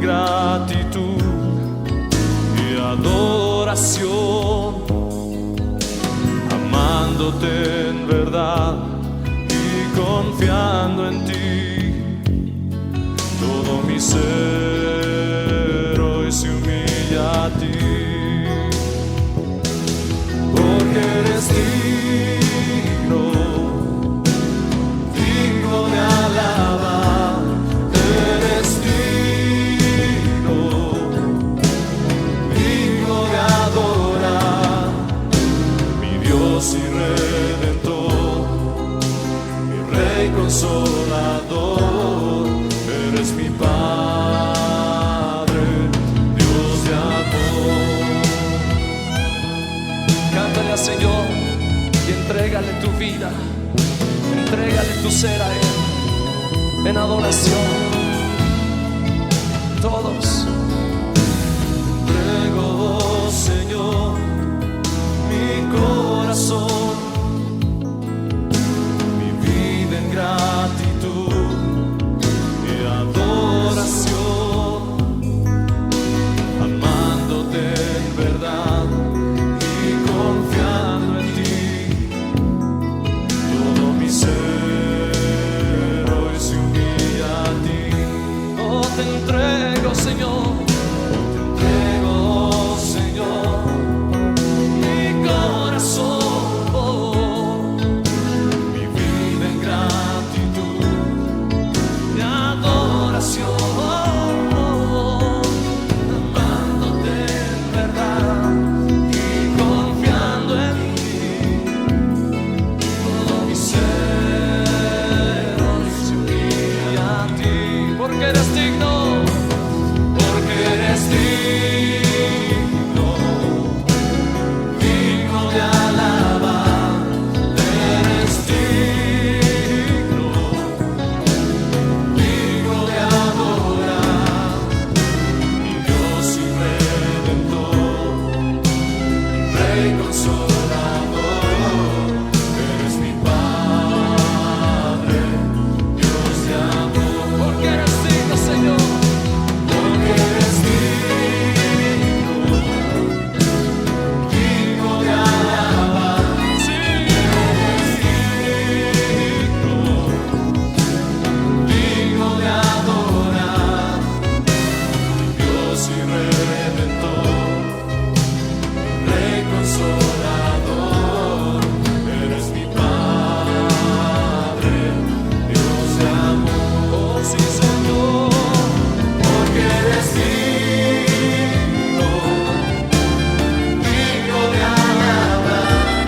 gratitud y adoración, amándote en verdad y confiando en ti. Todo mi ser hoy se humilla a ti, porque eres digno, digno de alabar. Eres digno, digno de adorar, mi Dios y Redentor, mi Rey Consolador. Eres mi Padre, Dios de amor. Cántale al Señor y entrégale tu vida, entrégale tu ser a Él en adoración. Todos. Entrego, oh Señor, mi corazón, mi vida en gratitud y adoración, amándote en verdad y confiando en ti. Todo mi ser hoy se humilla a ti. Oh, te entrego, Señor, te entrego, oh Señor, mi corazón, oh, mi vida en gratitud y adoración, amándote en verdad y confiando en ti. Todo mi ser hoy se humilla a ti, porque eres digno, porque eres digno, digno de alabar. Eres digno, digno de adorar, mi Dios y Redentor, Rey Consolador. Eres mi Padre, Dios de amor, porque eres digno, Señor, porque eres digno, digno de alabar. Sí, eres digno, digno de adorar, mi Dios y Redentor, Rey Consolador. Eres mi Padre, Dios de amor. Oh, sí, Señor, porque eres digno, digno de alabar.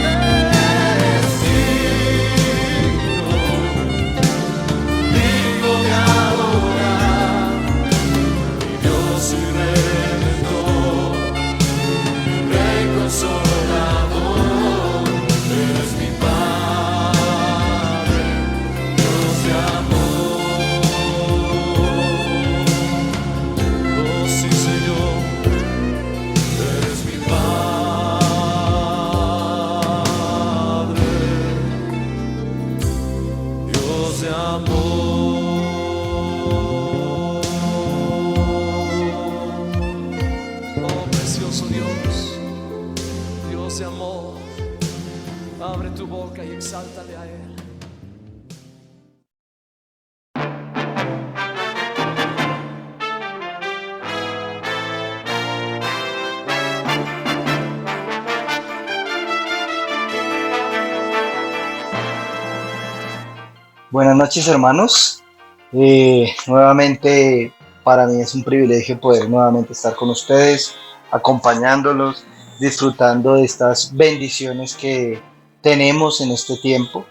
Eres digno, digno de adorar, mi Dios y Redentor, Rey Consolador. Eres mi Padre, Dios de amor. Oh, sí, Señor, eres mi Padre, Dios de amor. Oh, precioso Dios, Dios de amor, abre tu boca y exáltale a Él. Buenas noches, hermanos. Nuevamente para mí es un privilegio poder nuevamente estar con ustedes, acompañándolos, disfrutando de estas bendiciones que tenemos en este tiempo,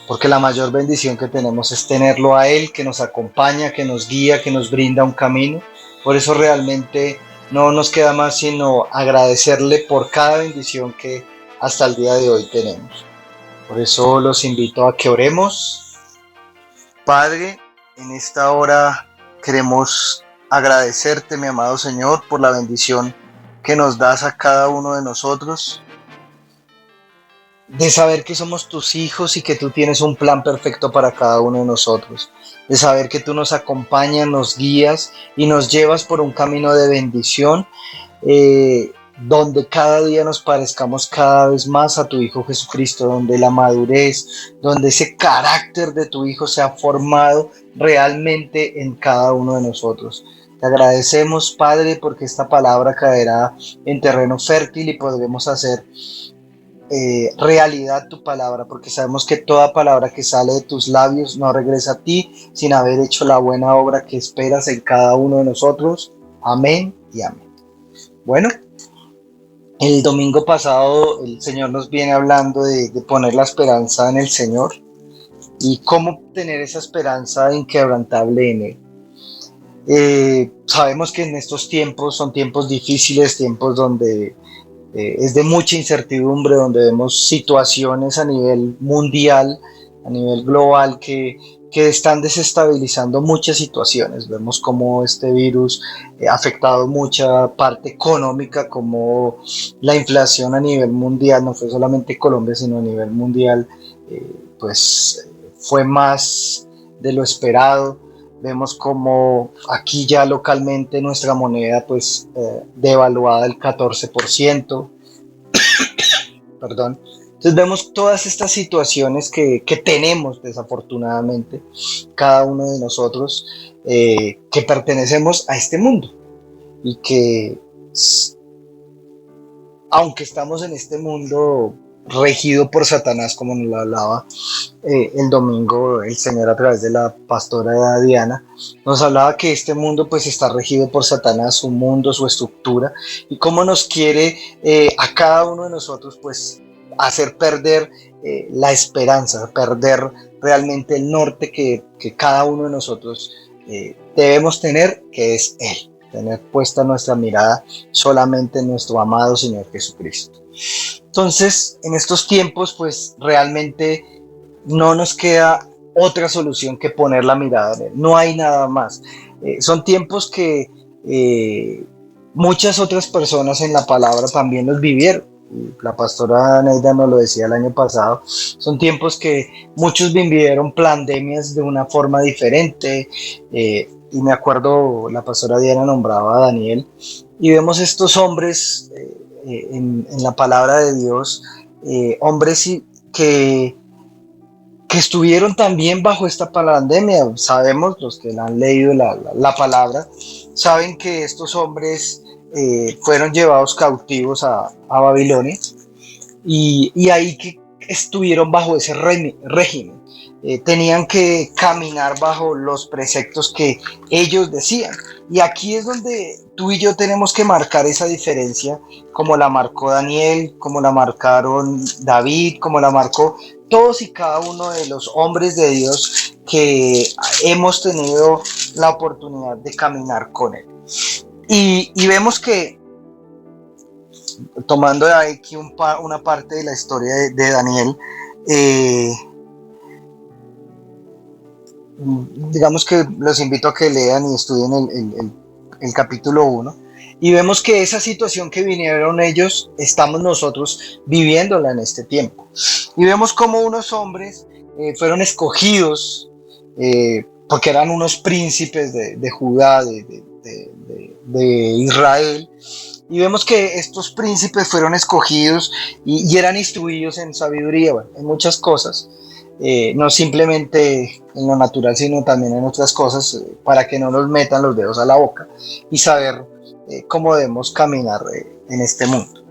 porque la mayor bendición que tenemos es tenerlo a Él, que nos acompaña, que nos guía, que nos brinda un camino. Por eso realmente no nos queda más sino agradecerle por cada bendición que hasta el día de hoy tenemos. Por eso los invito a que oremos. Padre, en esta hora queremos agradecerte, mi amado Señor, por la bendición que nos das a cada uno de nosotros. de saber que somos tus hijos y que tú tienes un plan perfecto para cada uno de nosotros, de saber que tú nos acompañas, nos guías y nos llevas por un camino de bendición, donde cada día nos parezcamos cada vez más a tu Hijo Jesucristo, donde la madurez, donde ese carácter de tu Hijo se ha formado realmente en cada uno de nosotros. Te agradecemos, Padre, porque esta palabra caerá en terreno fértil y podremos hacer realidad tu palabra, porque sabemos que toda palabra que sale de tus labios no regresa a ti sin haber hecho la buena obra que esperas en cada uno de nosotros. Amén y amén. Bueno, el domingo pasado el Señor nos viene hablando de poner la esperanza en el Señor y cómo tener esa esperanza inquebrantable en Él. Sabemos que en estos tiempos son tiempos difíciles, tiempos donde es de mucha incertidumbre, donde vemos situaciones a nivel mundial, a nivel global, que están desestabilizando muchas situaciones. Vemos cómo este virus ha afectado mucha parte económica, como la inflación a nivel mundial, no fue solamente Colombia, sino a nivel mundial, pues fue más de lo esperado. Vemos como aquí ya localmente nuestra moneda pues devaluada el 14%, perdón. Entonces vemos todas estas situaciones que tenemos desafortunadamente cada uno de nosotros, que pertenecemos a este mundo y que aunque estamos en este mundo regido por Satanás, como nos lo hablaba el domingo el Señor a través de la pastora Diana, nos hablaba que este mundo pues está regido por Satanás, su mundo, su estructura, y cómo nos quiere a cada uno de nosotros pues hacer perder la esperanza, perder realmente el norte que cada uno de nosotros debemos tener, que es Él, tener puesta nuestra mirada solamente en nuestro amado Señor Jesucristo. Entonces, en estos tiempos, pues realmente no nos queda otra solución que poner la mirada en Él. No hay nada más. Son tiempos que muchas otras personas en la palabra también los vivieron. La pastora Neida nos lo decía el año pasado. Son tiempos que muchos vivieron pandemias de una forma diferente. Y me acuerdo, la pastora Diana nombraba a Daniel. Y vemos estos hombres en la palabra de Dios, hombres que estuvieron también bajo esta pandemia. Sabemos, los que han leído la palabra, saben que estos hombres fueron llevados cautivos a Babilonia y ahí que estuvieron bajo ese régimen. Tenían que caminar bajo los preceptos que ellos decían. Y aquí es donde tú y yo tenemos que marcar esa diferencia, como la marcó Daniel, como la marcaron David, como la marcó todos y cada uno de los hombres de Dios que hemos tenido la oportunidad de caminar con Él. Y vemos que, tomando de aquí una parte de la historia de Daniel, digamos que los invito a que lean y estudien el capítulo 1 y vemos que esa situación que vinieron ellos, estamos nosotros viviéndola en este tiempo. Y vemos como unos hombres fueron escogidos porque eran unos príncipes de Judá, de Israel. Y vemos que estos príncipes fueron escogidos y eran instruidos en sabiduría, bueno, en muchas cosas. No simplemente en lo natural, sino también en otras cosas, para que no nos metan los dedos a la boca y saber cómo debemos caminar en este mundo.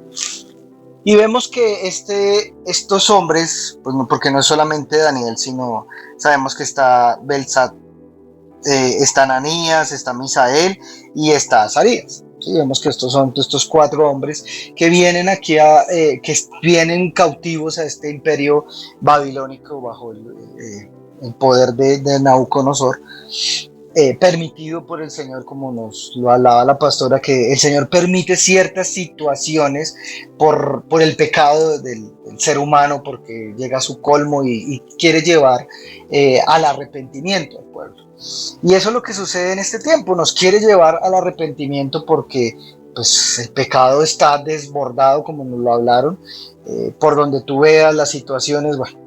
Y vemos que estos hombres, pues no, porque no es solamente Daniel, sino sabemos que está Belsat, está Ananías, está Misael y está Azarías. Sí, vemos que estos son estos 4 hombres que vienen aquí que vienen cautivos a este imperio babilónico bajo el poder de Nabucodonosor, permitido por el Señor, como nos lo hablaba la pastora, que el Señor permite ciertas situaciones por el pecado del ser humano, porque llega a su colmo y quiere llevar al arrepentimiento al pueblo. Y eso es lo que sucede en este tiempo, nos quiere llevar al arrepentimiento porque pues el pecado está desbordado, como nos lo hablaron, por donde tú veas las situaciones, bueno,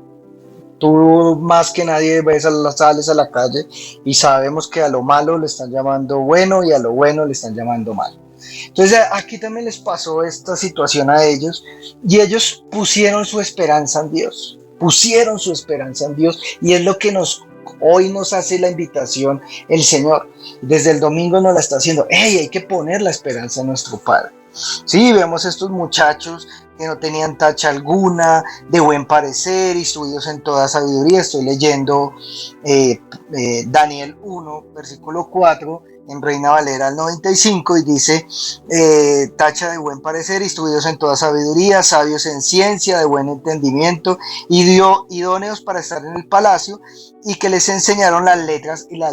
tú más que nadie sales a la calle y sabemos que a lo malo le están llamando bueno y a lo bueno le están llamando mal. Entonces aquí también les pasó esta situación a ellos y ellos pusieron su esperanza en Dios, pusieron su esperanza en Dios y es lo que hoy nos hace la invitación el Señor. Desde el domingo nos la está haciendo, hey, hay que poner la esperanza en nuestro Padre. Sí, vemos estos muchachos que no tenían tacha alguna, de buen parecer, instruidos en toda sabiduría. Estoy leyendo Daniel 1, versículo 4, en Reina Valera 95, y dice, tacha de buen parecer, instruidos en toda sabiduría, sabios en ciencia, de buen entendimiento, y dio idóneos para estar en el palacio, y que les enseñaron las letras y la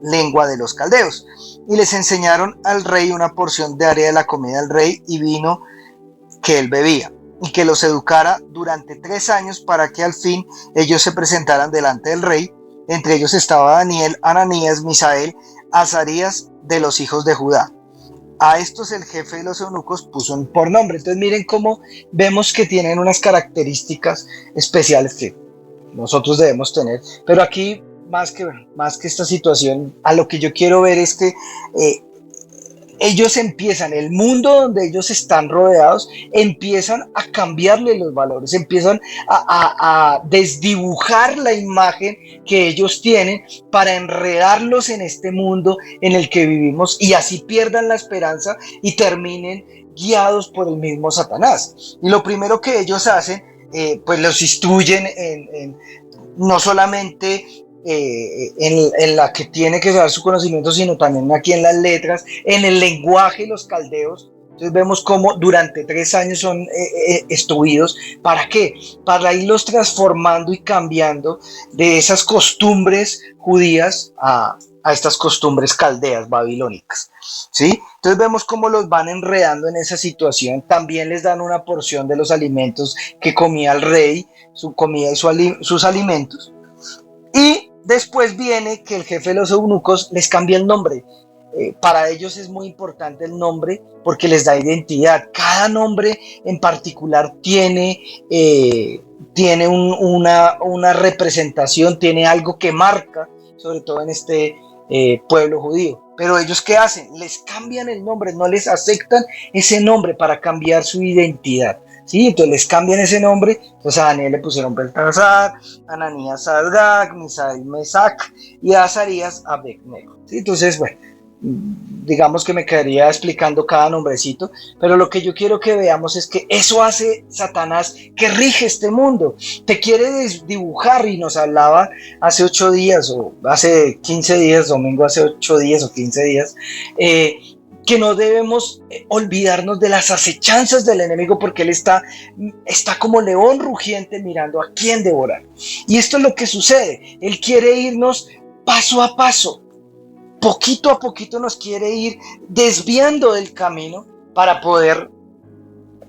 lengua de los caldeos. Y les enseñaron al rey una porción de área de la comida del rey y vino que él bebía, y que los educara durante 3 años para que al fin ellos se presentaran delante del rey. Entre ellos estaba Daniel, Ananías, Misael, Azarías, de los hijos de Judá. A estos el jefe de los eunucos puso por nombre. Entonces miren cómo vemos que tienen unas características especiales que nosotros debemos tener. Pero aquí, más que esta situación, a lo que yo quiero ver es que ellos empiezan, el mundo donde ellos están rodeados, empiezan a cambiarle los valores, empiezan a desdibujar la imagen que ellos tienen para enredarlos en este mundo en el que vivimos y así pierdan la esperanza y terminen guiados por el mismo Satanás. Y lo primero que ellos hacen, pues los instruyen no solamente en la que tiene que dar su conocimiento, sino también aquí en las letras, en el lenguaje de los caldeos. Entonces vemos cómo durante 3 años son instruidos. ¿Para qué? Para irlos transformando y cambiando de esas costumbres judías a estas costumbres caldeas, babilónicas, ¿sí? Entonces vemos cómo los van enredando en esa situación. También les dan una porción de los alimentos que comía el rey, su comida y sus alimentos. Y después viene que el jefe de los eunucos les cambia el nombre. Para ellos es muy importante el nombre porque les da identidad. Cada nombre en particular tiene una representación, tiene algo que marca, sobre todo en este pueblo judío. Pero ellos, ¿qué hacen? Les cambian el nombre, no les aceptan ese nombre para cambiar su identidad. Sí, entonces les cambian ese nombre. Entonces a Daniel le pusieron Beltasar, a Ananías Sadrach, Misael Mesac y a Azarías Abednego. ¿Sí? Entonces, bueno, digamos que me quedaría explicando cada nombrecito, pero lo que yo quiero que veamos es que eso hace Satanás, que rige este mundo. Te quiere desdibujar, y nos hablaba hace 8 días o hace 15 días, domingo hace 8 días o 15 días, que no debemos olvidarnos de las acechanzas del enemigo, porque él está como león rugiente mirando a quién devorar. Y esto es lo que sucede. Él quiere irnos paso a paso, poquito a poquito nos quiere ir desviando del camino para poder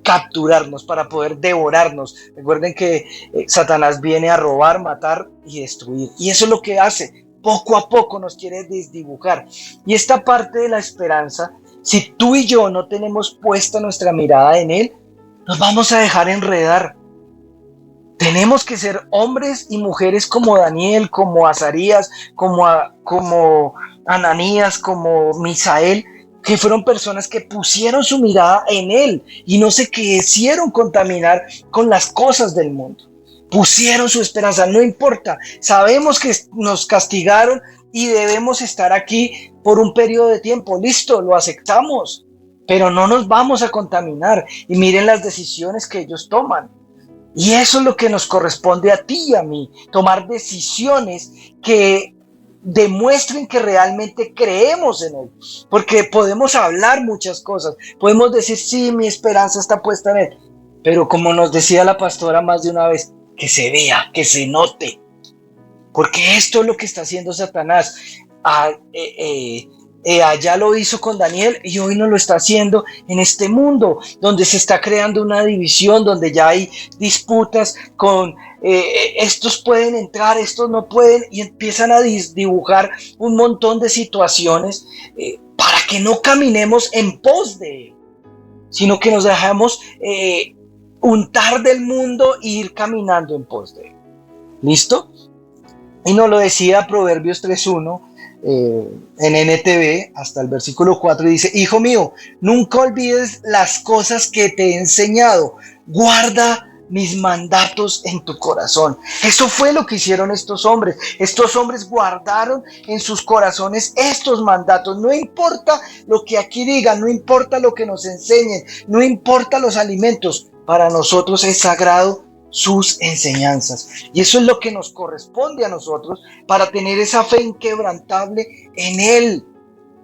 capturarnos, para poder devorarnos. Recuerden que Satanás viene a robar, matar y destruir. Y eso es lo que hace. Poco a poco nos quiere desdibujar. Y esta parte de la esperanza, si tú y yo no tenemos puesta nuestra mirada en él, nos vamos a dejar enredar. Tenemos que ser hombres y mujeres como Daniel, como Azarías, como Ananías, como Misael, que fueron personas que pusieron su mirada en él y no se quisieron contaminar con las cosas del mundo. Pusieron su esperanza, no importa, sabemos que nos castigaron y debemos estar aquí por un periodo de tiempo, listo, lo aceptamos, pero no nos vamos a contaminar. Y miren las decisiones que ellos toman. Y eso es lo que nos corresponde a ti y a mí, tomar decisiones que demuestren que realmente creemos en él, porque podemos hablar muchas cosas, podemos decir, sí, mi esperanza está puesta en él, pero como nos decía la pastora más de una vez, que se vea, que se note, porque esto es lo que está haciendo Satanás. Allá lo hizo con Daniel y hoy nos lo está haciendo en este mundo donde se está creando una división, donde ya hay disputas con estos pueden entrar, estos no pueden, y empiezan a dibujar un montón de situaciones para que no caminemos en pos de él. sino que nos dejamos untar del mundo e ir caminando en pos de él. ¿Listo? Y nos lo decía Proverbios 3:1 en NTV hasta el versículo 4, y dice: hijo mío, nunca olvides las cosas que te he enseñado, guarda mis mandatos en tu corazón. Eso fue lo que hicieron estos hombres. Estos hombres guardaron en sus corazones estos mandatos. No importa lo que aquí digan, no importa lo que nos enseñen, no importa los alimentos, para nosotros es sagrado sus enseñanzas. Y eso es lo que nos corresponde a nosotros para tener esa fe inquebrantable en Él.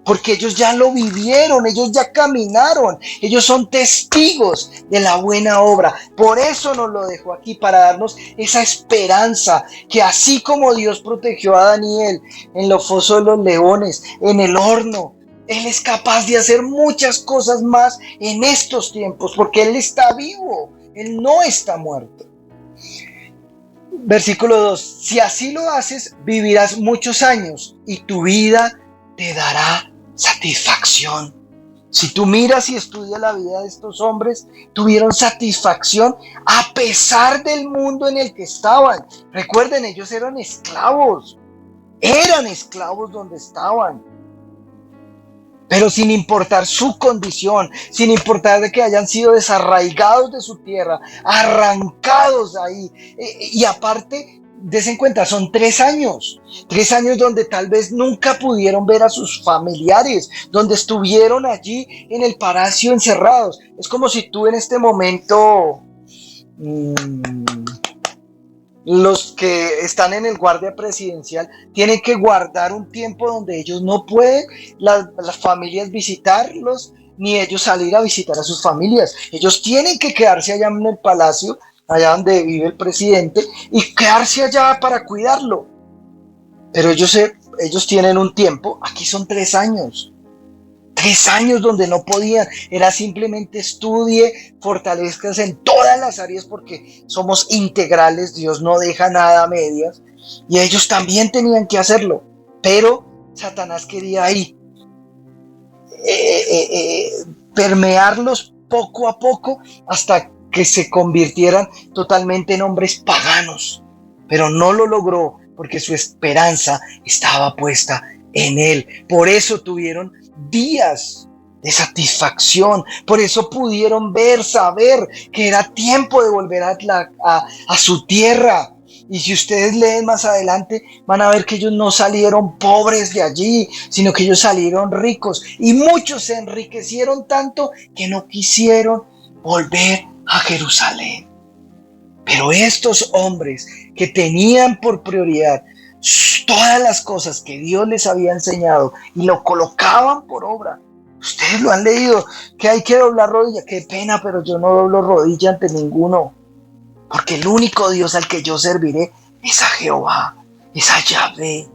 Porque ellos ya lo vivieron, ellos ya caminaron, ellos son testigos de la buena obra. Por eso nos lo dejó aquí, para darnos esa esperanza, que así como Dios protegió a Daniel en los fosos de los leones, en el horno, Él es capaz de hacer muchas cosas más en estos tiempos, porque Él está vivo, Él no está muerto. Versículo 2: si así lo haces, vivirás muchos años y tu vida te dará satisfacción. Si tú miras y estudias la vida de estos hombres, tuvieron satisfacción a pesar del mundo en el que estaban. Recuerden, ellos eran esclavos donde estaban. Pero sin importar su condición, sin importar de que hayan sido desarraigados de su tierra, arrancados ahí, y aparte, desen cuenta, son 3 años donde tal vez nunca pudieron ver a sus familiares, donde estuvieron allí en el palacio encerrados. Es como si tú en este momento, los que están en el guardia presidencial tienen que guardar un tiempo donde ellos no pueden, las familias, visitarlos, ni ellos salir a visitar a sus familias. Ellos tienen que quedarse allá en el palacio, allá donde vive el presidente, y quedarse allá para cuidarlo. Pero ellos tienen un tiempo. Aquí son 3 años. 3 años donde no podían, era simplemente estudie, fortalezcas en todas las áreas, porque somos integrales, Dios no deja nada a medias, y ellos también tenían que hacerlo, pero Satanás quería ahí permearlos poco a poco hasta que se convirtieran totalmente en hombres paganos, pero no lo logró porque su esperanza estaba puesta en Él. Por eso tuvieron días de satisfacción, por eso pudieron saber que era tiempo de volver a su tierra. Y si ustedes leen más adelante, van a ver que ellos no salieron pobres de allí, sino que ellos salieron ricos, y muchos se enriquecieron tanto que no quisieron volver a Jerusalén. Pero estos hombres que tenían por prioridad todas las cosas que Dios les había enseñado y lo colocaban por obra. Ustedes lo han leído, que hay que doblar rodilla. Qué pena, pero yo no doblo rodilla ante ninguno, porque el único Dios al que yo serviré es a Jehová, es a Yahvé.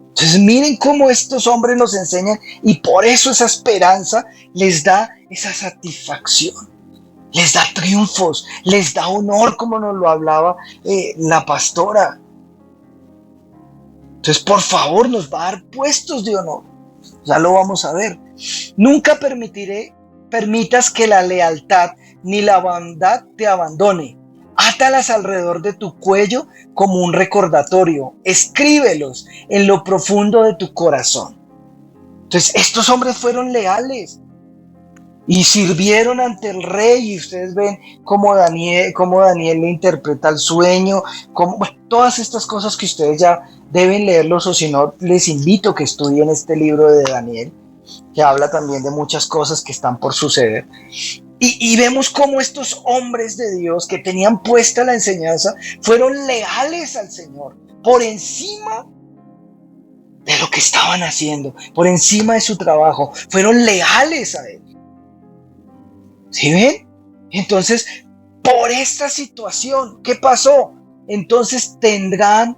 Entonces miren cómo estos hombres nos enseñan, y por eso esa esperanza les da esa satisfacción, les da triunfos, les da honor, como nos lo hablaba la pastora. Entonces, por favor, nos va a dar puestos de honor. Ya lo vamos a ver. Nunca permitas que la lealtad ni la bondad te abandone. Átalas alrededor de tu cuello como un recordatorio. Escríbelos en lo profundo de tu corazón. Entonces, estos hombres fueron leales y sirvieron ante el rey, y ustedes ven cómo Daniel le interpreta el sueño, todas estas cosas que ustedes ya deben leerlos, o si no, les invito a que estudien este libro de Daniel, que habla también de muchas cosas que están por suceder. Y vemos cómo estos hombres de Dios que tenían puesta la enseñanza fueron leales al Señor, por encima de lo que estaban haciendo, por encima de su trabajo, fueron leales a Él. ¿Sí ven? Entonces, por esta situación, ¿qué pasó? Entonces tendrán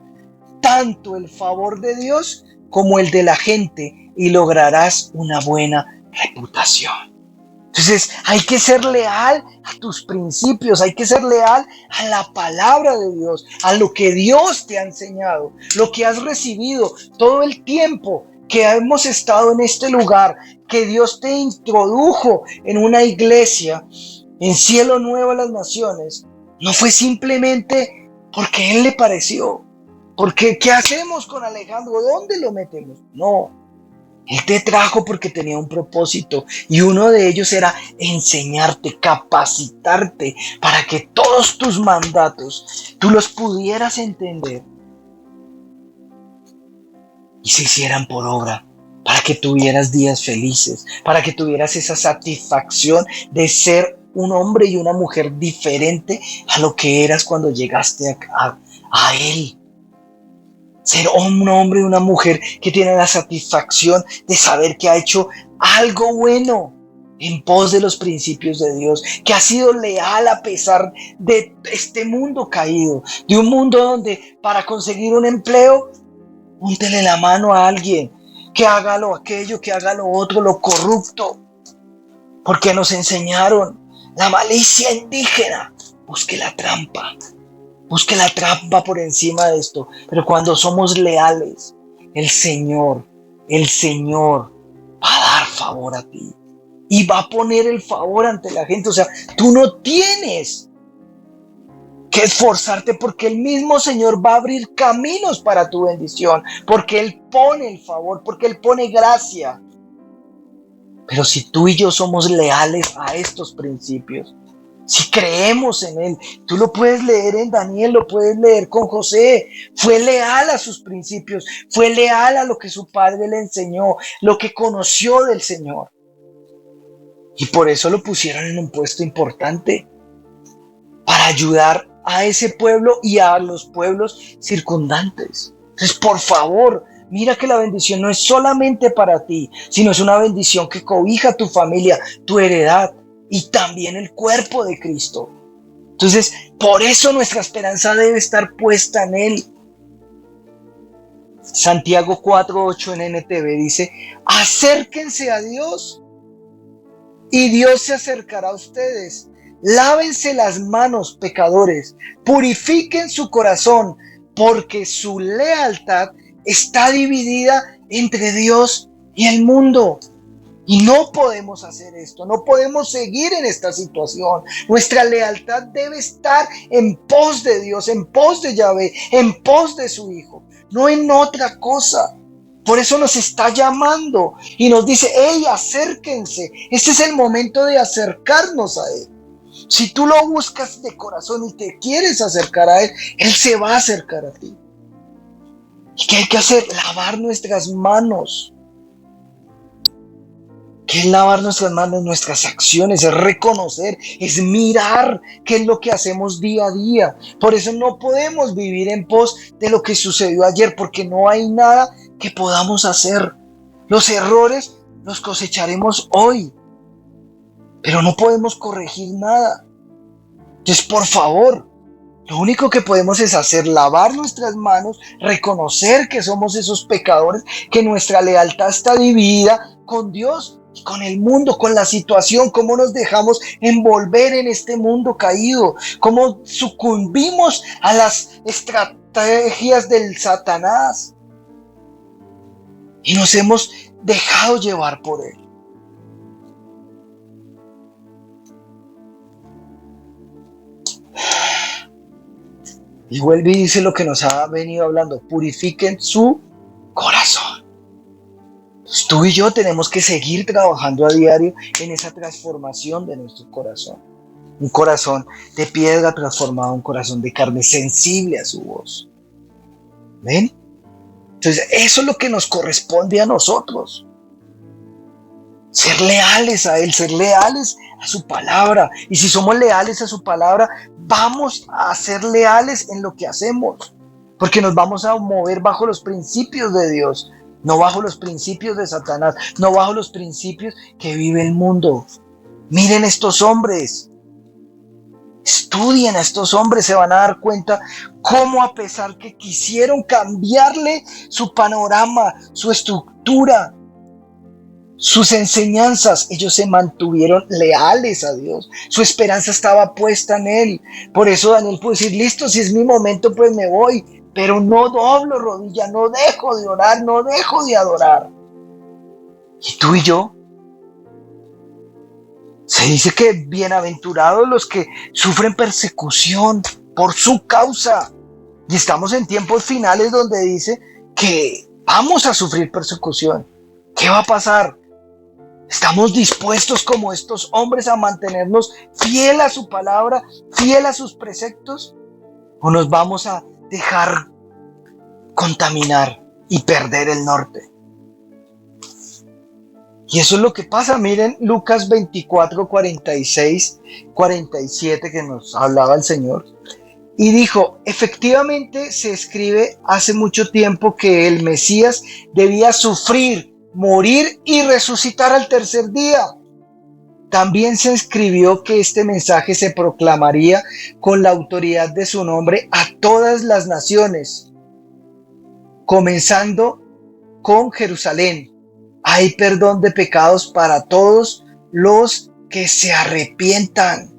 tanto el favor de Dios como el de la gente, y lograrás una buena reputación. Entonces, hay que ser leal a tus principios, hay que ser leal a la palabra de Dios, a lo que Dios te ha enseñado, lo que has recibido todo el tiempo que hemos estado en este lugar, que Dios te introdujo en una iglesia, en Cielo Nuevo de las Naciones, no fue simplemente porque Él le pareció. Porque, ¿qué hacemos con Alejandro? ¿Dónde lo metemos? No, Él te trajo porque tenía un propósito, y uno de ellos era enseñarte, capacitarte para que todos tus mandatos tú los pudieras entender y se hicieran por obra, para que tuvieras días felices, para que tuvieras esa satisfacción de ser un hombre y una mujer diferente a lo que eras cuando llegaste a Él. Ser un hombre y una mujer que tiene la satisfacción de saber que ha hecho algo bueno en pos de los principios de Dios, que ha sido leal a pesar de este mundo caído, de un mundo donde para conseguir un empleo, póntele la mano a alguien, que haga lo aquello, que haga lo otro, lo corrupto, porque nos enseñaron la malicia indígena. Busque la trampa. Busque la trampa por encima de esto. Pero cuando somos leales, el Señor va a dar favor a ti. Y va a poner el favor ante la gente. O sea, tú no tienes que esforzarte, porque el mismo Señor va a abrir caminos para tu bendición. Porque Él pone el favor, porque Él pone gracia. Pero si tú y yo somos leales a estos principios, si creemos en Él, tú lo puedes leer en Daniel, lo puedes leer con José. Fue leal a sus principios, fue leal a lo que su padre le enseñó, lo que conoció del Señor. Y por eso lo pusieron en un puesto importante, para ayudar a ese pueblo y a los pueblos circundantes. Entonces, por favor, mira que la bendición no es solamente para ti, sino es una bendición que cobija a tu familia, tu heredad, y también el cuerpo de Cristo. Entonces, por eso nuestra esperanza debe estar puesta en Él. Santiago 4:8 en NTV dice: acérquense a Dios y Dios se acercará a ustedes. Lávense las manos, pecadores, purifiquen su corazón, porque su lealtad está dividida entre Dios y el mundo. Y no podemos hacer esto, no podemos seguir en esta situación. Nuestra lealtad debe estar en pos de Dios, en pos de Yahvé, en pos de su Hijo, no en otra cosa. Por eso nos está llamando y nos dice: hey, acérquense. Este es el momento de acercarnos a Él. Si tú lo buscas de corazón y te quieres acercar a Él, Él se va a acercar a ti. ¿Y qué hay que hacer? Lavar nuestras manos. ¿Qué es lavar nuestras manos? Nuestras acciones, es reconocer, es mirar qué es lo que hacemos día a día. Por eso no podemos vivir en pos de lo que sucedió ayer, porque no hay nada que podamos hacer. Los errores los cosecharemos hoy, pero no podemos corregir nada. Entonces, por favor, lo único que podemos es hacer, lavar nuestras manos, reconocer que somos esos pecadores, que nuestra lealtad está dividida con Dios y con el mundo, con la situación, cómo nos dejamos envolver en este mundo caído, cómo sucumbimos a las estrategias del Satanás y nos hemos dejado llevar por él. Y vuelve y dice lo que nos ha venido hablando: purifiquen su corazón. Entonces, tú y yo tenemos que seguir trabajando a diario en esa transformación de nuestro corazón. Un corazón de piedra transformado a un corazón de carne, sensible a su voz. ¿Ven? Entonces, eso es lo que nos corresponde a nosotros. Ser leales a Él, ser leales a su palabra. Y si somos leales a su palabra, vamos a ser leales en lo que hacemos. Porque nos vamos a mover bajo los principios de Dios, no bajo los principios de Satanás, no bajo los principios que vive el mundo. Miren estos hombres. Estudien a estos hombres, se van a dar cuenta cómo, a pesar que quisieron cambiarle su panorama, su estructura, sus enseñanzas, ellos se mantuvieron leales a Dios. Su esperanza estaba puesta en Él. Por eso Daniel pudo decir: listo, si es mi momento, pues me voy, pero no doblo rodilla, no dejo de orar, no dejo de adorar. ¿Y tú y yo? Se dice que bienaventurados los que sufren persecución por su causa. Y estamos en tiempos finales donde dice que vamos a sufrir persecución. ¿Qué va a pasar? ¿Estamos dispuestos como estos hombres a mantenernos fiel a su palabra, fiel a sus preceptos? ¿O nos vamos a dejar contaminar y perder el norte? Y eso es lo que pasa. Miren Lucas 24, 46, 47 que nos hablaba el Señor. Y dijo, efectivamente se escribe hace mucho tiempo que el Mesías debía sufrir, morir y resucitar al tercer día. También se escribió que este mensaje se proclamaría con la autoridad de su nombre a todas las naciones, comenzando con Jerusalén. Hay perdón de pecados para todos los que se arrepientan.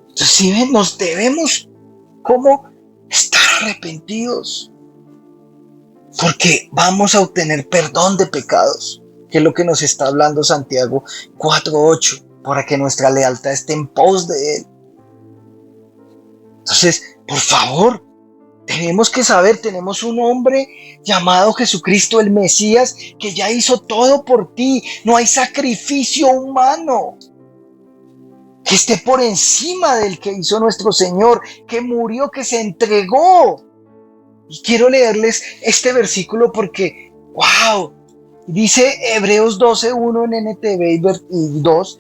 Entonces, si ven, nos debemos como estar arrepentidos, porque vamos a obtener perdón de pecados, que es lo que nos está hablando Santiago 4:8, para que nuestra lealtad esté en pos de Él. Entonces, por favor, tenemos que saber, tenemos un hombre llamado Jesucristo el Mesías que ya hizo todo por ti. No hay sacrificio humano que esté por encima del que hizo nuestro Señor, que murió, que se entregó. Y quiero leerles este versículo porque, wow, dice Hebreos 12:1 en NTV y 2,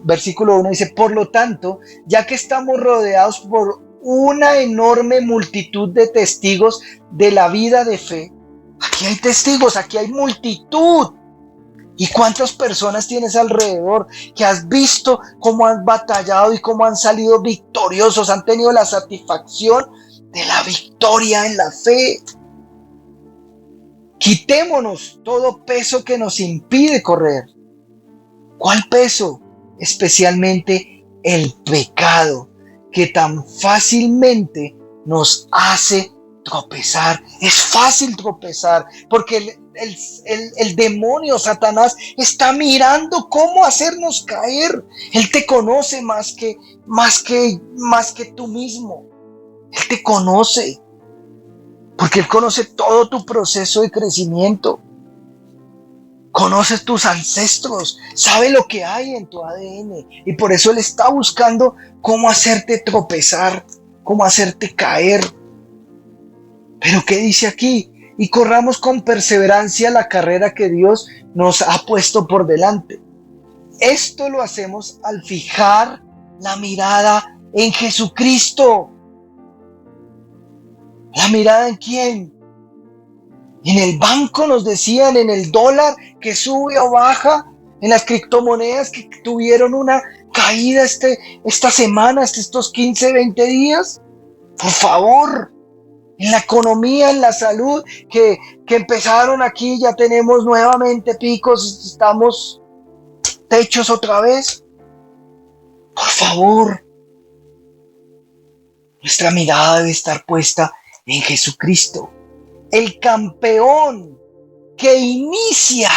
versículo 1 dice, por lo tanto, ya que estamos rodeados por una enorme multitud de testigos de la vida de fe, aquí hay testigos, aquí hay multitud. ¿Y cuántas personas tienes alrededor que has visto cómo han batallado y cómo han salido victoriosos, han tenido la satisfacción de la victoria en la fe? Quitémonos todo peso que nos impide correr. ¿Cuál peso? Especialmente el pecado, que tan fácilmente nos hace tropezar. Es fácil tropezar porque el demonio, Satanás, está mirando cómo hacernos caer. Él te conoce más que tú mismo. Él te conoce porque Él conoce todo tu proceso de crecimiento. Conoce tus ancestros, sabe lo que hay en tu ADN y por eso Él está buscando cómo hacerte tropezar, cómo hacerte caer. Pero ¿qué dice aquí? Y corramos con perseverancia la carrera que Dios nos ha puesto por delante. Esto lo hacemos al fijar la mirada en Jesucristo. ¿La mirada en quién? En el banco nos decían, en el dólar que sube o baja, en las criptomonedas que tuvieron una caída esta semana, estos 15, 20 días. Por favor, en la economía, en la salud, que empezaron aquí, ya tenemos nuevamente picos, estamos techos otra vez. Por favor, nuestra mirada debe estar puesta en Jesucristo, el campeón que inicia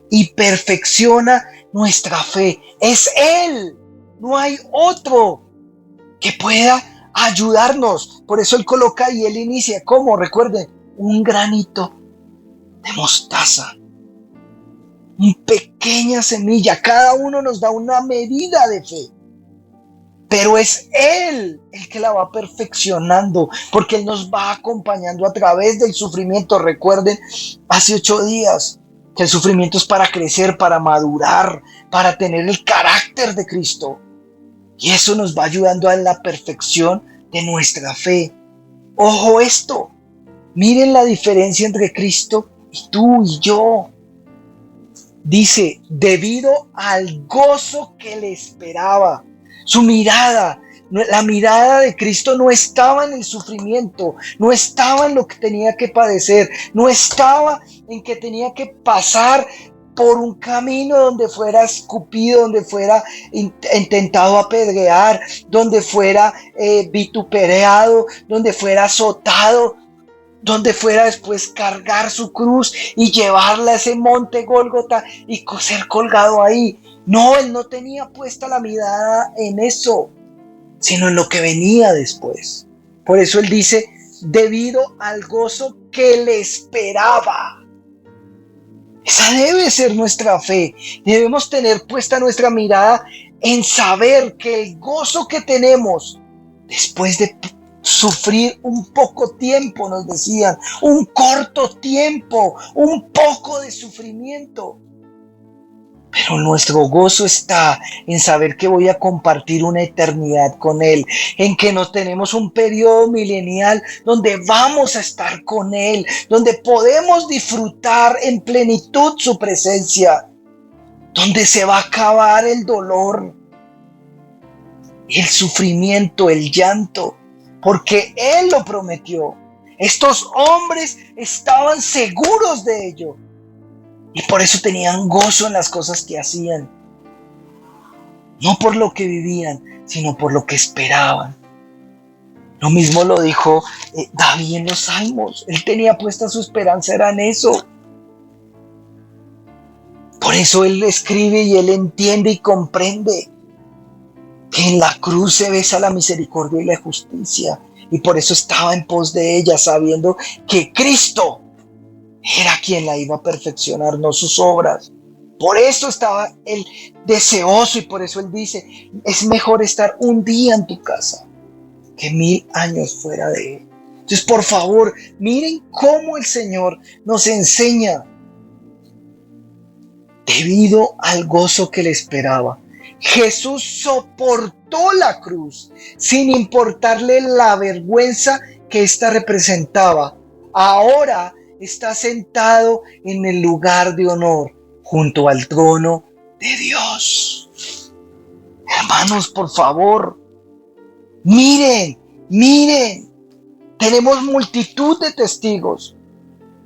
y perfecciona nuestra fe. Es Él, no hay otro que pueda ayudarnos. Por eso Él coloca y Él inicia, ¿cómo? Recuerden, un granito de mostaza, una pequeña semilla. Cada uno nos da una medida de fe, pero es Él el que la va perfeccionando, porque Él nos va acompañando a través del sufrimiento. Recuerden, hace 8 días, que el sufrimiento es para crecer, para madurar, para tener el carácter de Cristo. Y eso nos va ayudando a la perfección de nuestra fe. Ojo esto, miren la diferencia entre Cristo y tú y yo. Dice, debido al gozo que le esperaba. Su mirada, la mirada de Cristo no estaba en el sufrimiento, no estaba en lo que tenía que padecer, no estaba en que tenía que pasar por un camino donde fuera escupido, donde fuera intentado apedrear, donde fuera vituperado, donde fuera azotado. donde fuera después cargar su cruz y llevarla a ese monte Gólgota y ser colgado ahí. No, él no tenía puesta la mirada en eso, sino en lo que venía después. Por eso él dice, debido al gozo que le esperaba. Esa debe ser nuestra fe. Debemos tener puesta nuestra mirada en saber que el gozo que tenemos después de sufrir un poco tiempo, nos decían, un corto tiempo, un poco de sufrimiento. Pero nuestro gozo está en saber que voy a compartir una eternidad con Él, en que no tenemos un periodo milenial donde vamos a estar con Él, donde podemos disfrutar en plenitud su presencia, donde se va a acabar el dolor, el sufrimiento, el llanto, porque Él lo prometió. Estos hombres estaban seguros de ello. Y por eso tenían gozo en las cosas que hacían. No por lo que vivían, sino por lo que esperaban. Lo mismo lo dijo David en los Salmos. Él tenía puesta su esperanza, era en eso. Por eso él escribe y él entiende y comprende que en la cruz se besa la misericordia y la justicia. Y por eso estaba en pos de ella, sabiendo que Cristo era quien la iba a perfeccionar, no sus obras. Por eso estaba él deseoso y por eso él dice, es mejor estar un día en tu casa que 1000 años fuera de él. Entonces, por favor, miren cómo el Señor nos enseña. Debido al gozo que le esperaba, Jesús soportó la cruz sin importarle la vergüenza que ésta representaba. Ahora está sentado en el lugar de honor junto al trono de Dios. Hermanos, por favor, miren, tenemos multitud de testigos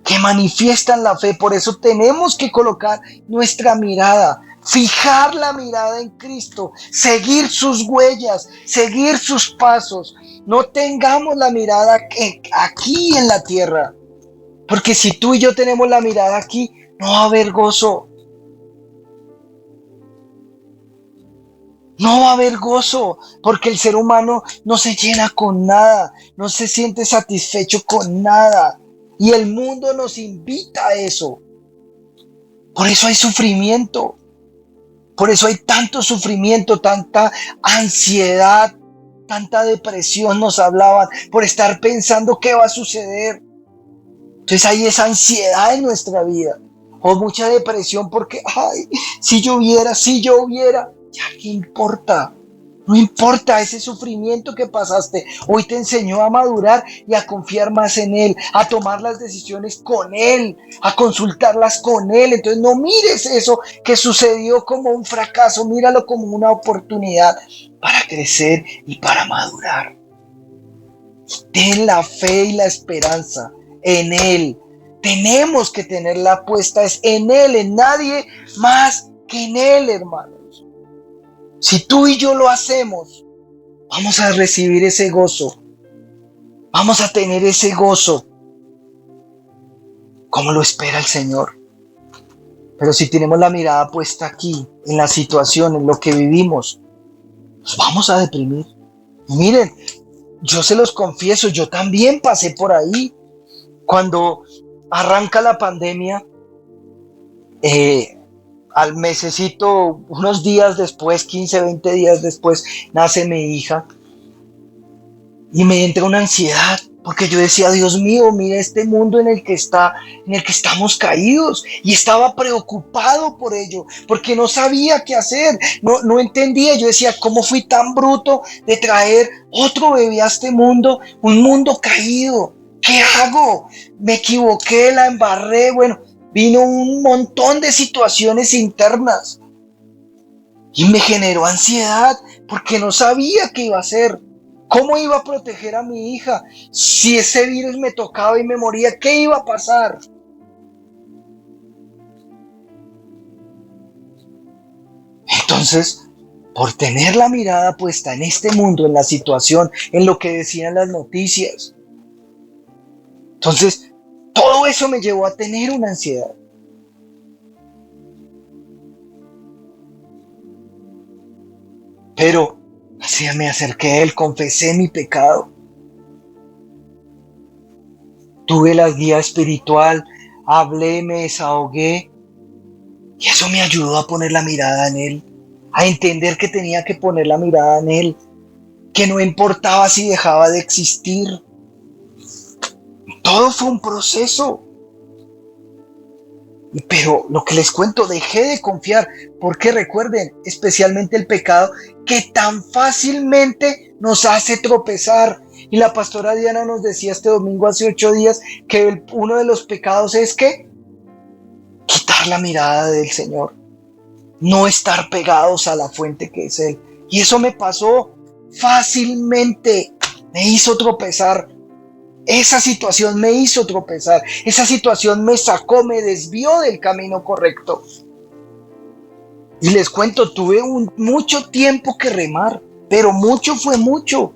que manifiestan la fe. Por eso tenemos que colocar nuestra mirada, fijar la mirada en Cristo, seguir sus huellas, seguir sus pasos. No tengamos la mirada aquí en la tierra. Porque si tú y yo tenemos la mirada aquí, no va a haber gozo. No va a haber gozo, porque el ser humano no se llena con nada, no se siente satisfecho con nada. Y el mundo nos invita a eso. Por eso hay sufrimiento. Por eso hay tanto sufrimiento, tanta ansiedad, tanta depresión nos hablaban, por estar pensando qué va a suceder. Entonces hay esa ansiedad en nuestra vida, o mucha depresión porque, si yo hubiera, ya qué importa, no importa ese sufrimiento que pasaste, hoy te enseñó a madurar y a confiar más en Él, a tomar las decisiones con Él, a consultarlas con Él. Entonces no mires eso que sucedió como un fracaso, míralo como una oportunidad para crecer y para madurar. Ten la fe y la esperanza en Él. Tenemos que tenerla puesta es en Él, en nadie más que en Él, hermanos. Si tú y yo lo hacemos, vamos a recibir ese gozo. Vamos a tener ese gozo como lo espera el Señor. Pero si tenemos la mirada puesta aquí, en la situación, en lo que vivimos, nos vamos a deprimir. Miren, yo se los confieso, yo también pasé por ahí. Cuando arranca la pandemia, al mesecito, unos días después, 15, 20 días después, nace mi hija. Y me entra una ansiedad, porque yo decía, Dios mío, mira este mundo en el que estamos caídos. Y estaba preocupado por ello, porque no sabía qué hacer, no entendía. Yo decía, ¿cómo fui tan bruto de traer otro bebé a este mundo? Un mundo caído. ¿Qué hago? Me equivoqué, la embarré. Bueno, vino un montón de situaciones internas. Y me generó ansiedad, porque no sabía qué iba a hacer. ¿Cómo iba a proteger a mi hija? Si ese virus me tocaba y me moría, ¿qué iba a pasar? Entonces, por tener la mirada puesta en este mundo, en la situación, en lo que decían las noticias, Entonces, todo eso me llevó a tener una ansiedad. Pero así me acerqué a Él, confesé mi pecado, tuve la guía espiritual, hablé, me desahogué, y eso me ayudó a poner la mirada en Él, a entender que tenía que poner la mirada en Él, que no importaba si dejaba de existir. Todo fue un proceso. Pero lo que les cuento, dejé de confiar, porque recuerden, especialmente el pecado, que tan fácilmente nos hace tropezar. Y la pastora Diana nos decía este domingo, hace 8 días, que uno de los pecados es que quitar la mirada del Señor, no estar pegados a la fuente que es Él. Y eso me pasó fácilmente, me hizo tropezar. Esa situación me hizo tropezar, esa situación me sacó, me desvió del camino correcto. Y les cuento, tuve mucho tiempo que remar, pero mucho fue mucho,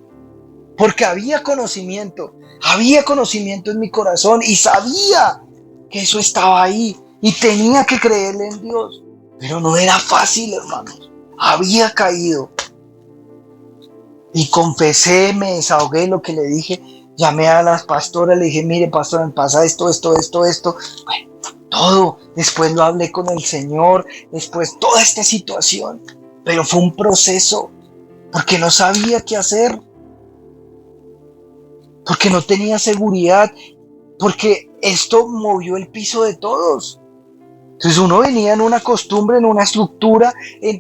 porque había conocimiento en mi corazón y sabía que eso estaba ahí y tenía que creerle en Dios. Pero no era fácil, hermanos, había caído. Y confesé, me desahogué, lo que le dije. Llamé a las pastoras, le dije, mire, pastora, me pasa esto. Bueno, todo. Después lo hablé con el Señor, después toda esta situación. Pero fue un proceso, porque no sabía qué hacer, porque no tenía seguridad, porque esto movió el piso de todos. Entonces uno venía en una costumbre, en una estructura,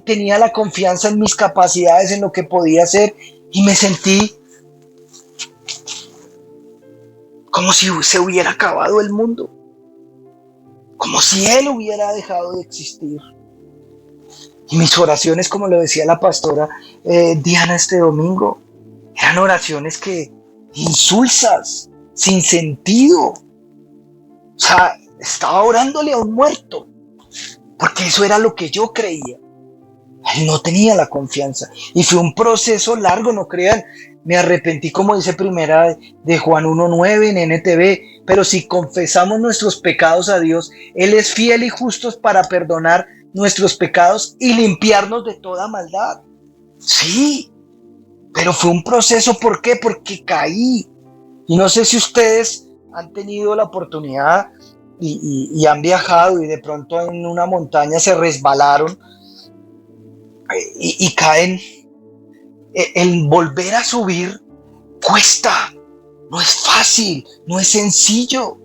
tenía la confianza en mis capacidades, en lo que podía hacer, y me sentí como si se hubiera acabado el mundo, como si Él hubiera dejado de existir. Y mis oraciones, como lo decía la pastora Diana este domingo, eran oraciones que insulsas, sin sentido. O sea, estaba orándole a un muerto, porque eso era lo que yo creía. Él no tenía la confianza. Y fue un proceso largo, no crean. Me arrepentí, como dice primera de Juan 1:9 en NTV. Pero si confesamos nuestros pecados a Dios, Él es fiel y justo para perdonar nuestros pecados y limpiarnos de toda maldad. Sí, pero fue un proceso. ¿Por qué? Porque caí. Y no sé si ustedes han tenido la oportunidad y han viajado y de pronto en una montaña se resbalaron y caen. El volver a subir cuesta, no es fácil, no es sencillo.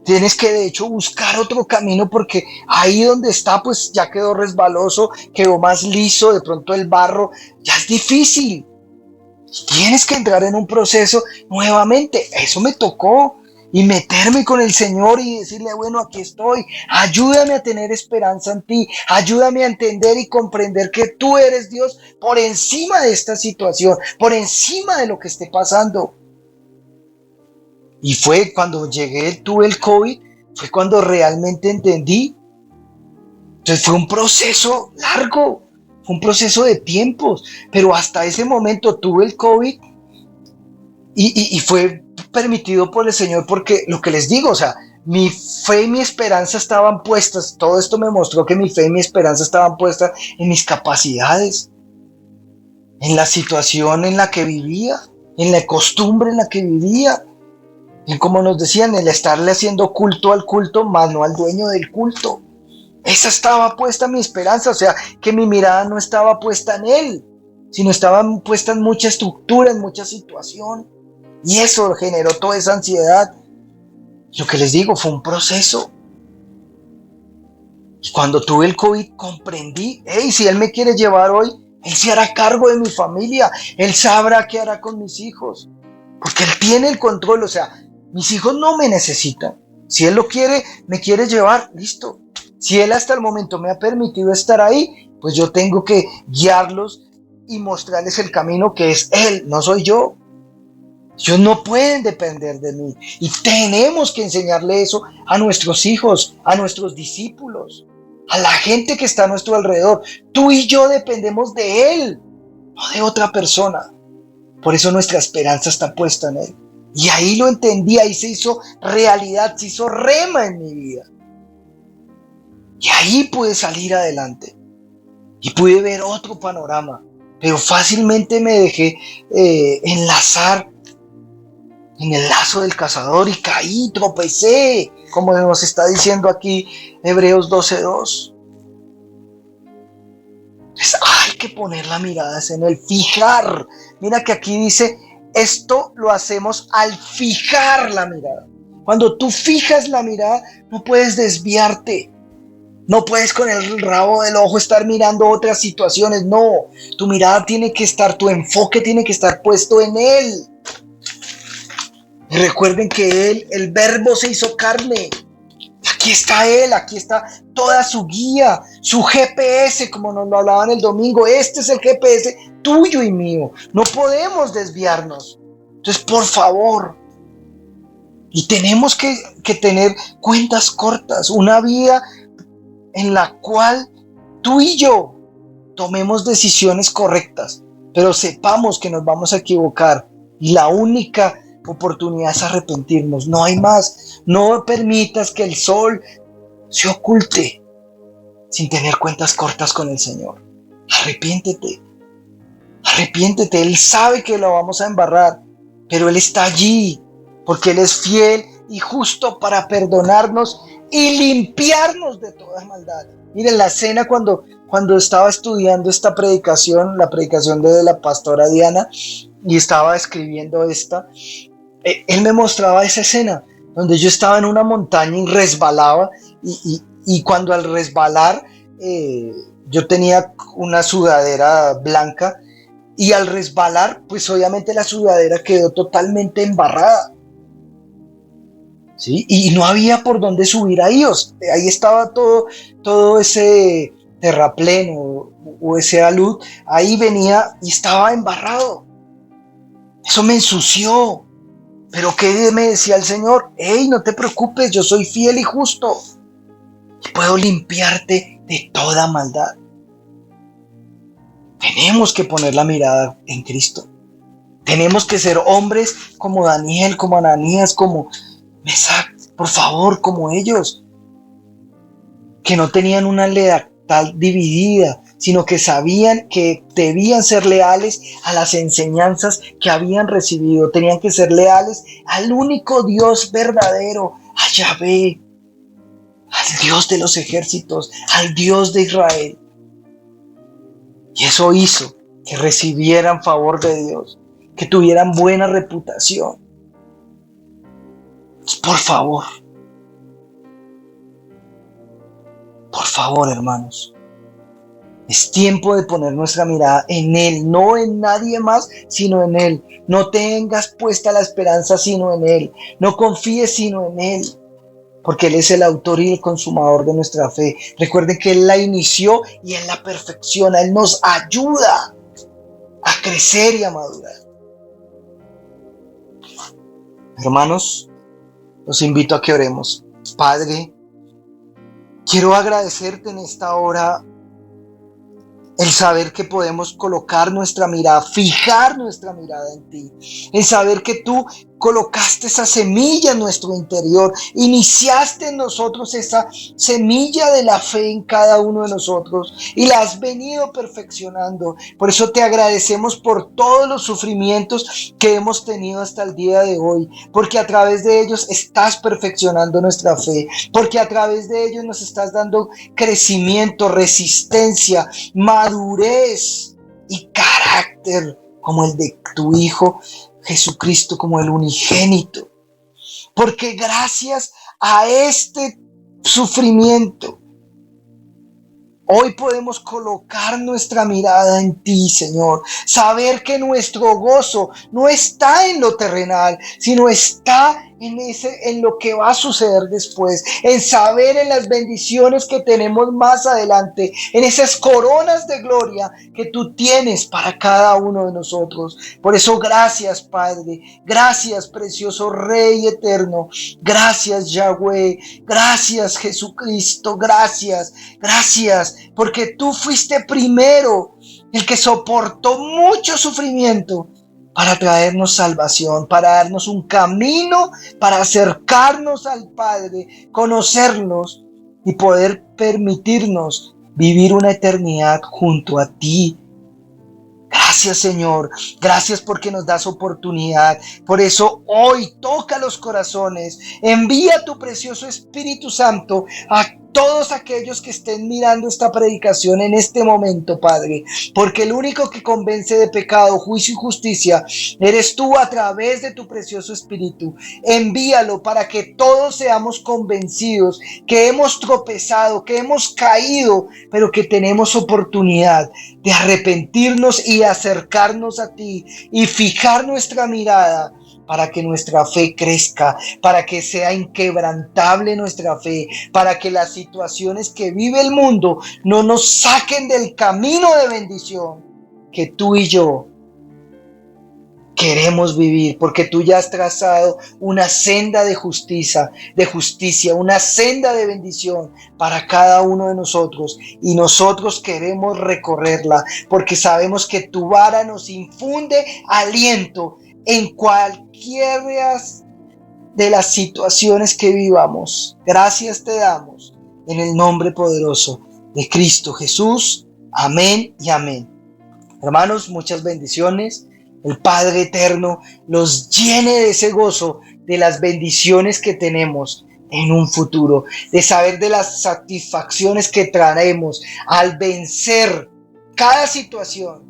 Tienes que de hecho buscar otro camino, porque ahí donde está pues ya quedó resbaloso, quedó más liso, de pronto el barro ya es difícil. Tienes que entrar en un proceso nuevamente. Eso me tocó. Y meterme con el Señor y decirle, bueno, aquí estoy, ayúdame a tener esperanza en ti, ayúdame a entender y comprender que tú eres Dios por encima de esta situación, por encima de lo que esté pasando. Y fue cuando tuve el COVID, fue cuando realmente entendí. Entonces fue un proceso largo, fue un proceso de tiempos, pero hasta ese momento tuve el COVID y fue permitido por el Señor, porque lo que les digo, o sea, mi fe y mi esperanza estaban puestas, todo esto me mostró que mi fe y mi esperanza estaban puestas en mis capacidades, en la situación en la que vivía, en la costumbre en la que vivía, en como nos decían, el estarle haciendo culto al culto, más no al dueño del culto. Esa estaba puesta mi esperanza, o sea, que mi mirada no estaba puesta en Él, sino estaba puesta en mucha estructura, en mucha situación. Y eso generó toda esa ansiedad. Lo que les digo, fue un proceso. Y cuando tuve el COVID comprendí, si Él me quiere llevar hoy, Él se hará cargo de mi familia. Él sabrá qué hará con mis hijos. Porque Él tiene el control, o sea, mis hijos no me necesitan. Si Él lo quiere, me quiere llevar, listo. Si Él hasta el momento me ha permitido estar ahí, pues yo tengo que guiarlos y mostrarles el camino que es Él, no soy yo. Ellos no pueden depender de mí y tenemos que enseñarle eso a nuestros hijos, a nuestros discípulos, a la gente que está a nuestro alrededor. Tú y yo dependemos de Él, no de otra persona. Por eso nuestra esperanza está puesta en Él. Y ahí lo entendí, ahí se hizo realidad, se hizo rema en mi vida. Y ahí pude salir adelante y pude ver otro panorama, pero fácilmente me dejé enlazar en el lazo del cazador y caí, tropecé, como nos está diciendo aquí Hebreos 12:2. Entonces hay que poner la mirada en el fijar. Mira que aquí dice, esto lo hacemos al fijar la mirada. Cuando tú fijas la mirada, no puedes desviarte. No puedes con el rabo del ojo estar mirando otras situaciones. No, tu mirada tiene que estar, tu enfoque tiene que estar puesto en Él. Y recuerden que Él, el verbo se hizo carne. Aquí está Él, aquí está toda su guía, su GPS, como nos lo hablaban el domingo. Este es el GPS tuyo y mío. No podemos desviarnos. Entonces, por favor, y tenemos que tener cuentas cortas, una vida en la cual tú y yo tomemos decisiones correctas, pero sepamos que nos vamos a equivocar y la única oportunidad es arrepentirnos, no hay más. No permitas que el sol se oculte sin tener cuentas cortas con el Señor. Arrepiéntete, Él sabe que lo vamos a embarrar, pero Él está allí porque Él es fiel y justo para perdonarnos y limpiarnos de toda maldad. Miren la escena cuando estaba estudiando esta predicación, la predicación de la pastora Diana, y estaba escribiendo esta, él me mostraba esa escena donde yo estaba en una montaña y resbalaba, y cuando al resbalar yo tenía una sudadera blanca, y al resbalar pues obviamente la sudadera quedó totalmente embarrada. ¿Sí? Y no había por dónde subir ahí. Ahí estaba todo ese terraplén o ese alud, ahí venía y estaba embarrado. Eso me ensució. Pero ¿qué me decía el Señor? Hey, no te preocupes, yo soy fiel y justo y puedo limpiarte de toda maldad. Tenemos que poner la mirada en Cristo. Tenemos que ser hombres como Daniel, como Ananías, como Mesac, por favor, como ellos, que no tenían una lealtad dividida, sino que sabían que debían ser leales a las enseñanzas que habían recibido. Tenían que ser leales al único Dios verdadero, a Yahvé, al Dios de los ejércitos, al Dios de Israel. Y eso hizo que recibieran favor de Dios, que tuvieran buena reputación. Por favor, hermanos, es tiempo de poner nuestra mirada en Él, no en nadie más, sino en Él. No tengas puesta la esperanza sino en Él, no confíes sino en Él, porque Él es el autor y el consumador de nuestra fe. Recuerden que Él la inició y Él la perfecciona, Él nos ayuda a crecer y a madurar. Hermanos, los invito a que oremos. Padre, quiero agradecerte en esta hora el saber que podemos colocar nuestra mirada, fijar nuestra mirada en ti. El saber que tú colocaste esa semilla en nuestro interior, iniciaste en nosotros esa semilla de la fe en cada uno de nosotros y la has venido perfeccionando. Por eso te agradecemos por todos los sufrimientos que hemos tenido hasta el día de hoy, porque a través de ellos estás perfeccionando nuestra fe, porque a través de ellos nos estás dando crecimiento, resistencia, madurez y carácter como el de tu Hijo Jesucristo, como el unigénito. Porque gracias a este sufrimiento, hoy podemos colocar nuestra mirada en ti, Señor. Saber que nuestro gozo no está en lo terrenal, sino está en lo que va a suceder después, en saber en las bendiciones que tenemos más adelante, en esas coronas de gloria que tú tienes para cada uno de nosotros. Por eso gracias, Padre, gracias, precioso Rey eterno, gracias, Yahweh, gracias, Jesucristo, gracias, porque tú fuiste primero el que soportó mucho sufrimiento para traernos salvación, para darnos un camino, para acercarnos al Padre, conocernos y poder permitirnos vivir una eternidad junto a ti. Gracias, Señor. Gracias porque nos das oportunidad. Por eso hoy toca los corazones. Envía tu precioso Espíritu Santo a todos aquellos que estén mirando esta predicación en este momento, Padre, porque el único que convence de pecado, juicio y justicia eres tú a través de tu precioso Espíritu. Envíalo para que todos seamos convencidos que hemos tropezado, que hemos caído, pero que tenemos oportunidad de arrepentirnos y acercarnos a ti y fijar nuestra mirada para que nuestra fe crezca, para que sea inquebrantable nuestra fe, para que las situaciones que vive el mundo no nos saquen del camino de bendición que tú y yo queremos vivir, porque tú ya has trazado una senda de justicia, una senda de bendición para cada uno de nosotros, y nosotros queremos recorrerla, porque sabemos que tu vara nos infunde aliento en cualquiera de las situaciones que vivamos. Gracias te damos en el nombre poderoso de Cristo Jesús. Amén y amén. Hermanos, muchas bendiciones. El Padre Eterno los llene de ese gozo de las bendiciones que tenemos en un futuro, de saber de las satisfacciones que traemos al vencer cada situación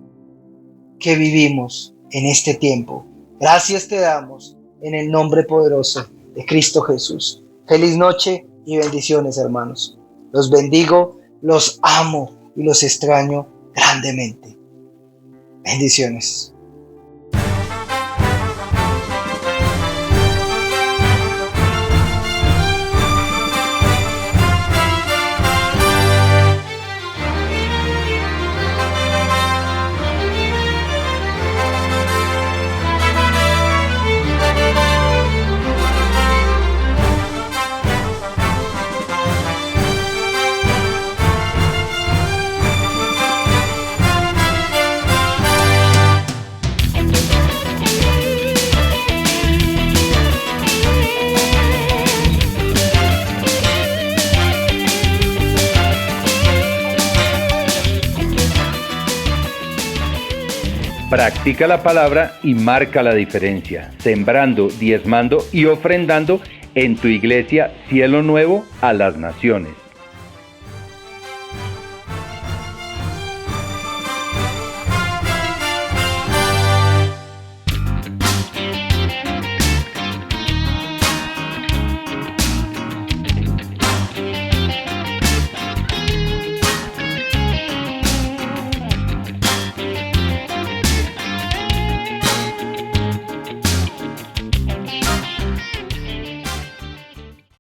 que vivimos en este tiempo. Gracias te damos en el nombre poderoso de Cristo Jesús. Feliz noche y bendiciones, hermanos. Los bendigo, los amo y los extraño grandemente. Bendiciones. Practica la palabra y marca la diferencia, sembrando, diezmando y ofrendando en tu iglesia Cielo Nuevo a las Naciones.